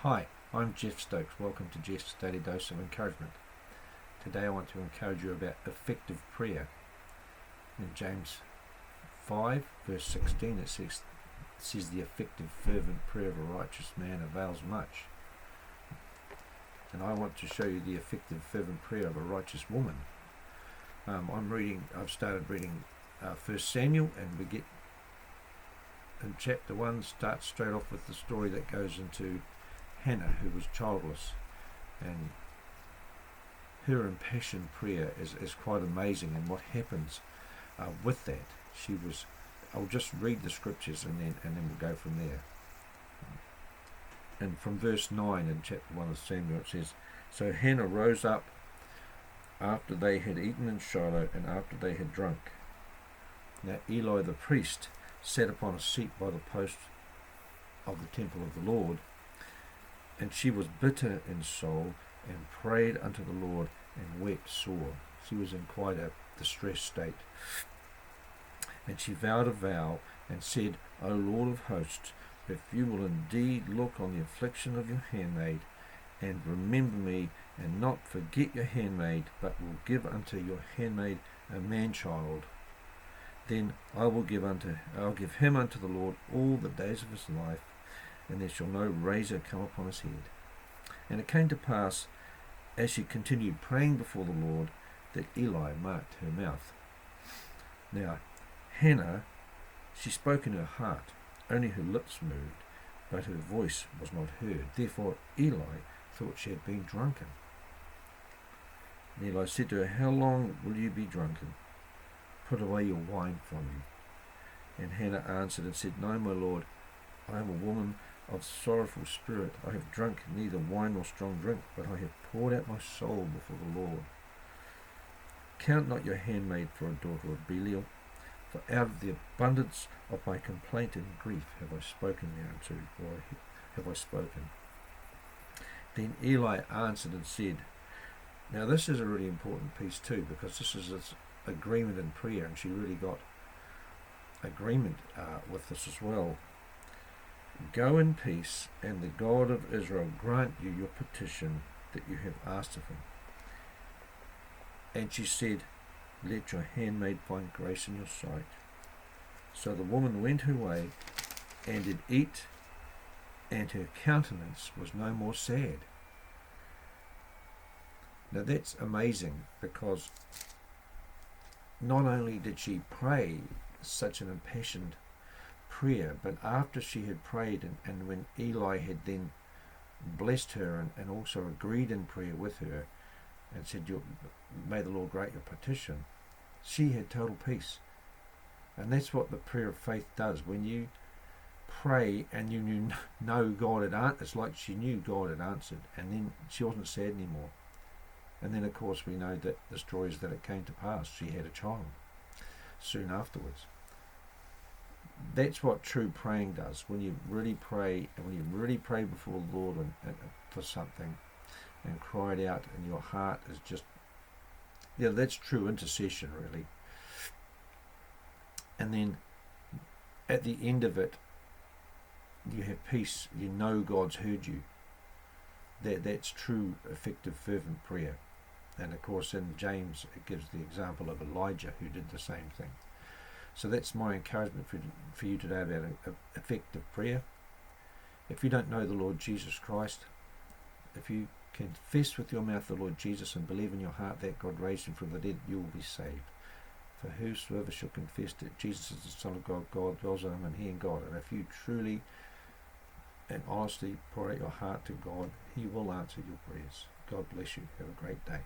Hi, I'm Jeff Stokes. Welcome to Jeff's Daily Dose of Encouragement. Today I want to encourage you about effective prayer. In James 5 verse 16 it says the effective fervent prayer of a righteous man avails much. And I want to show you the effective fervent prayer of a righteous woman. I've started reading 1 Samuel, and we get in chapter 1, starts straight off with the story that goes into Hannah, who was childless, and her impassioned prayer is quite amazing. And what happens with that, I'll just read the scriptures and then we'll go from there. And from verse 9 in chapter 1 of Samuel it says, "So Hannah rose up after they had eaten in Shiloh, and after they had drunk. Now Eli the priest sat upon a seat by the post of the temple of the Lord, and she was bitter in soul, and prayed unto the Lord, and wept sore." She was in quite a distressed state. "And she vowed a vow, and said, O Lord of hosts, if you will indeed look on the affliction of your handmaid, and remember me, and not forget your handmaid, but will give unto your handmaid a man-child, then I'll give him unto the Lord all the days of his life, and there shall no razor come upon his head." And it came to pass, as she continued praying before the Lord, that Eli marked her mouth. Now Hannah, she spoke in her heart, only her lips moved, but her voice was not heard. Therefore Eli thought she had been drunken. And Eli said to her, "How long will you be drunken? Put away your wine from you." And Hannah answered and said, "No, my Lord, I am a woman of sorrowful spirit. I have drunk neither wine nor strong drink, but I have poured out my soul before the Lord. Count not your handmaid for a daughter of Belial, for out of the abundance of my complaint and grief have I spoken thereunto, or have I spoken." Then Eli answered and said, now this is a really important piece too, because this is its agreement in prayer, and she really got agreement with this as well. "Go in peace, and the God of Israel grant you your petition that you have asked of him." And she said, "Let your handmaid find grace in your sight." So the woman went her way, and did eat, and her countenance was no more sad. Now that's amazing, because not only did she pray such an impassioned prayer, but after she had prayed, and when Eli had then blessed her and also agreed in prayer with her and said, "May the Lord grant your petition," she had total peace. And that's what the prayer of faith does. When you pray and you know God had answered, it's like she knew God had answered, and then she wasn't sad anymore. And then of course we know that the story is that it came to pass. She had a child soon afterwards. That's what true praying does. When you really pray, and when you really pray before the Lord and for something, and cry it out, and your heart is just, that's true intercession really. And then at the end of it, you have peace. You know God's heard you. That's true, effective, fervent prayer. And of course in James it gives the example of Elijah, who did the same thing. So that's my encouragement for you today about effective prayer. If you don't know the Lord Jesus Christ, if you confess with your mouth the Lord Jesus and believe in your heart that God raised him from the dead, you will be saved. For whosoever shall confess that Jesus is the Son of God, God dwells in him, and he in God. And if you truly and honestly pour out your heart to God, he will answer your prayers. God bless you. Have a great day.